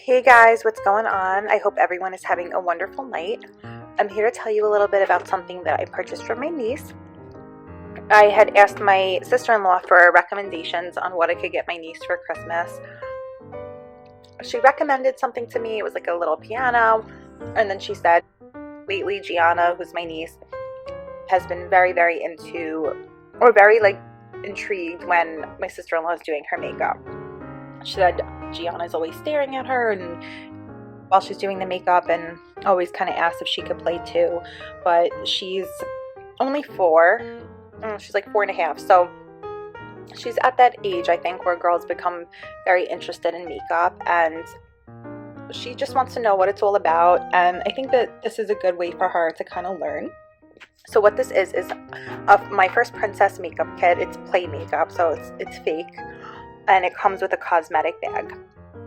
Hey guys, what's going on? I hope everyone is having a wonderful night. I'm here to tell you a little bit about something that I purchased for my niece. I had asked my sister-in-law for recommendations on what I could get my niece for Christmas. She recommended something to me. It was like a little piano, and then she said, lately Gianna, who's my niece, has been very into, or very intrigued when my sister-in-law is doing her makeup. She said Gianna is always staring at her and while she's doing the makeup, and always kind of asks if she could play too, but she's only 4. She's like 4.5, so she's at that age, I think, where girls become very interested in makeup, and she just wants to know what it's all about, and I think that this is a good way for her to kind of learn. So what this is my first princess makeup kit. It's play makeup, so it's fake, and it comes with a cosmetic bag.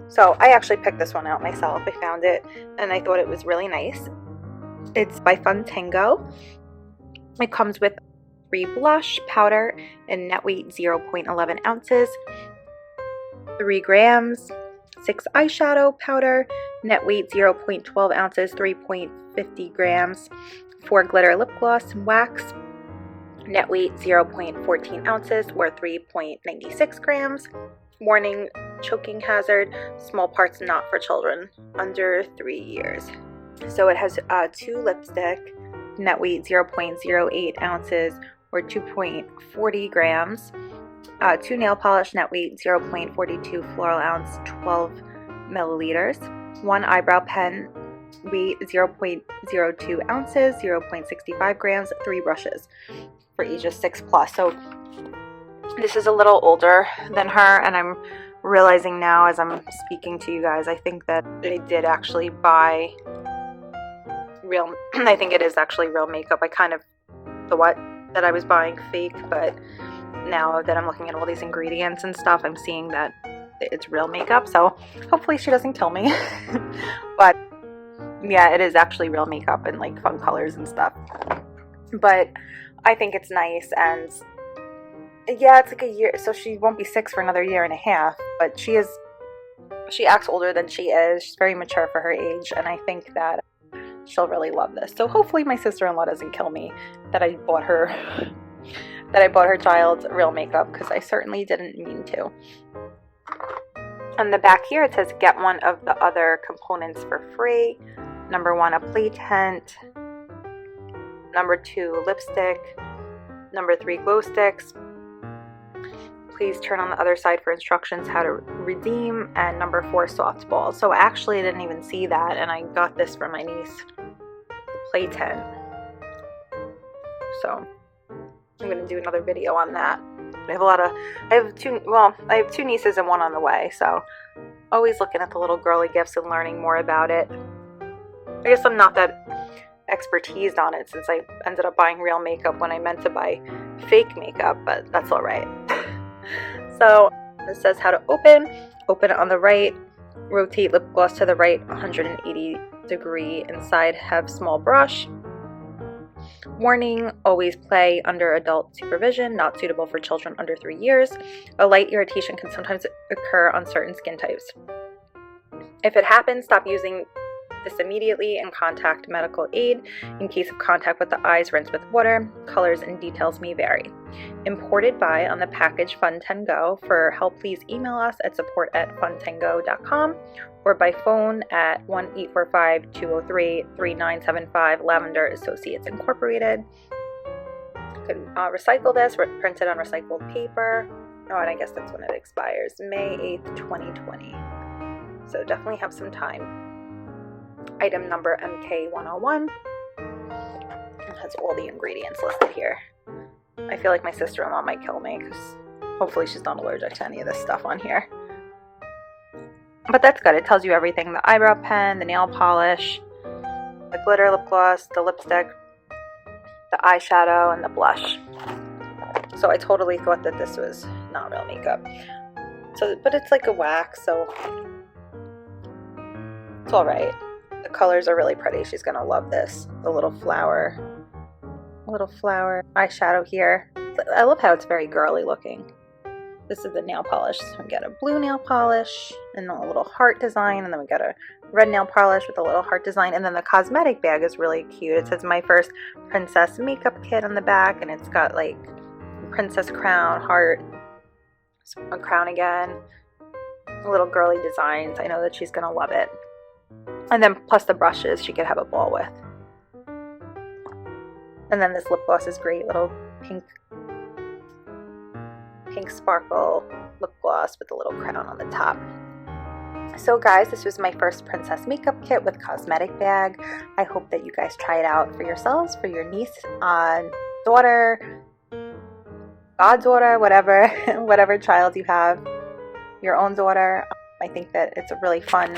So I actually picked this one out myself. I found it and I thought it was really nice. It's by Funtengo. It comes with 3 blush powder and net weight 0.11 ounces, 3 grams, 6 eyeshadow powder, net weight 0.12 ounces, 3.50 grams, 4 glitter lip gloss and wax, net weight 0.14 ounces or 3.96 grams. Warning, choking hazard, small parts not for children under 3 years. So it has 2 lipstick, net weight 0.08 ounces or 2.40 grams, 2 nail polish, net weight 0.42 floral ounce, 12 milliliters, 1 eyebrow pen, weight 0.02 ounces, 0.65 grams, 3 brushes for ages 6+. So this is a little older than her, and I'm realizing now as I'm speaking to you guys, I think that they did actually buy real, I think it is actually real makeup. I kind of thought that I was buying fake, but now that I'm looking at all these ingredients and stuff, I'm seeing that it's real makeup, so hopefully she doesn't kill me. But yeah, it is actually real makeup and like fun colors and stuff. But I think it's nice, and yeah, it's like a year, so she won't be 6 for another 1.5 years, but she acts older than she is. She's very mature for her age, and I think that she'll really love this. So hopefully my sister-in-law doesn't kill me that I bought her child real makeup, because I certainly didn't mean to. On the back here it says get one of the other components for free. Number 1, a play tent. Number 2, lipstick. Number 3, glow sticks. Please turn on the other side for instructions how to redeem. And number 4, softball. So actually I didn't even see that, and I got this for my niece, the play tent. So I'm going to do another video on that. I have 2 nieces and 1 on the way, so always looking at the little girly gifts and learning more about it. I guess I'm not that expertised on it, since I ended up buying real makeup when I meant to buy fake makeup, but that's all right. So it says how to open it on the right, rotate lip gloss to the right 180 degree, inside have small brush. Warning, always play under adult supervision, not suitable for children under 3 years. A light irritation can sometimes occur on certain skin types. If it happens, stop using this immediately and contact medical aid. In case of contact with the eyes, rinse with water. Colors and details may vary. Imported by on the package Funtengo. For help, please email us at support@funtengo.com or by phone at 1-845-203-3975 Lavender Associates Incorporated. You can recycle this, print it on recycled paper. Oh, and I guess that's when it expires, May 8th, 2020. So definitely have some time. Item number MK101. It has all the ingredients listed here. I feel like my sister-in-law might kill me, because hopefully she's not allergic to any of this stuff on here. But that's good. It tells you everything. The eyebrow pen, the nail polish, the glitter lip gloss, the lipstick, the eyeshadow, and the blush. So I totally thought that this was not real makeup. So, but it's like a wax, so it's alright. The colors are really pretty. She's gonna love this. The little flower eyeshadow here. I love how it's very girly looking. This is the nail polish. So we got a blue nail polish and a little heart design, and then we got a red nail polish with a little heart design, and then the cosmetic bag is really cute. It says my first princess makeup kit on the back, and it's got like princess crown, heart, a crown again, little girly designs. I know that she's gonna love it. And then plus the brushes she could have a ball with. And then this lip gloss is great, little pink sparkle lip gloss with a little crown on the top. So guys, this was my first princess makeup kit with cosmetic bag. I hope that you guys try it out for yourselves, for your niece, daughter, goddaughter, whatever child you have, your own daughter. I think that it's a really fun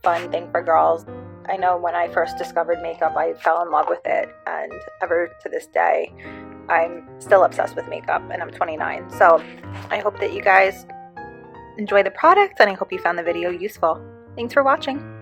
thing for girls. I know when I first discovered makeup, I fell in love with it, and ever to this day, I'm still obsessed with makeup, and I'm 29. So I hope that you guys enjoy the product, and I hope you found the video useful. Thanks for watching.